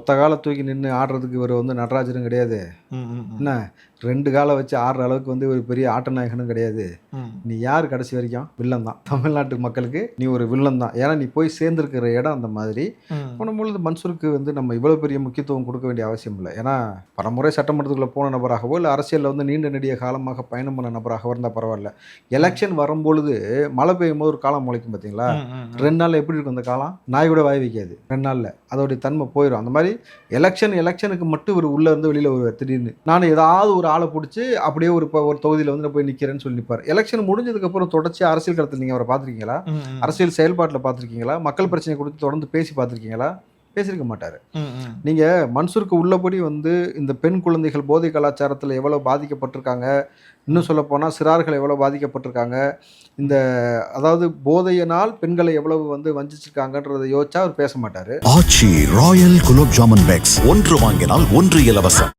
ஒத்த காலை தூக்கி நின்று ஆடுறதுக்கு இவர் வந்து நடராஜரும் கிடையாது. என்ன 2 காலை வச்சு ஆடுற அளவுக்கு வந்து ஒரு பெரிய ஆட்ட நாயகனும் கிடையாது. நீ யார் கடைசி வரைக்கும்? வில்லன் தான். தமிழ்நாட்டு மக்களுக்கு நீ ஒரு வில்லன் தான். ஏன்னா நீ போய் சேர்ந்துருக்கிற இடம் அந்த மாதிரி. பொழுது மன்சூருக்கு வந்து நம்ம இவ்வளோ பெரிய முக்கியத்துவம் கொடுக்க வேண்டிய அவசியம் இல்லை. ஏன்னா பலமுறை சட்டமன்றத்துக்குள்ளே போன நபராகவோ இல்லை அரசியலில் வந்து நீண்ட நெடிய காலமாக பயணம் பண்ண நபராகவோ இருந்தால் பரவாயில்ல. எலெக்ஷன் வரும்பொழுது மழை பெய்யும் போது ஒரு காலம் முளைக்கும் பார்த்தீங்களா? 2 நாளில் எப்படி இருக்கும் அந்த காலம்? நாய் கூட வாய் வைக்காது 2 நாளில். அதோடைய தன்மை போயிடும். அந்த மாதிரி எலெக்ஷனுக்கு மட்டும் இவர் உள்ளே இருந்து வெளியில் ஒரு திடீர்னு நான் ஏதாவது ஒரு ஆளை பிடிச்சி அப்படியே ஒரு தொகுதியில் வந்து நான் போய் நிற்கிறேன்னு சொல்லி நிற்பார். எலெக்ஷன் முடிஞ்சதுக்கப்புறம் தொடர்ச்சி அரசியல் களத்தில் நீங்கள் அவரை பார்த்துருக்கீங்களா? அரசியல் செயல்பாட்டில் பார்த்துருக்கீங்களா? மக்கள் பிரச்சனை கொடுத்து தொடர்ந்து பேசி பார்த்துருக்கீங்களா? பேசியிருக்க மாட்டார். நீங்கள் மன்சூருக்கு உள்ளபடி வந்து இந்த பெண் குழந்தைகள் போதை கலாச்சாரத்தில் எவ்வளோ பாதிக்கப்பட்டிருக்காங்க, இன்னும் சொல்லப்போனால் சிறார்கள் எவ்வளோ பாதிக்கப்பட்டிருக்காங்க, இந்த அதாவது போதையினால் பெண்களை எவ்வளவு வந்து வஞ்சிச்சிருக்காங்கன்றதை யோசிச்சா அவர் பேச மாட்டார். ஆச்சி ராயல் குலோப் ஜாமுன் பேக்ஸ் 1 வாங்கினால் 1 இலவசம்.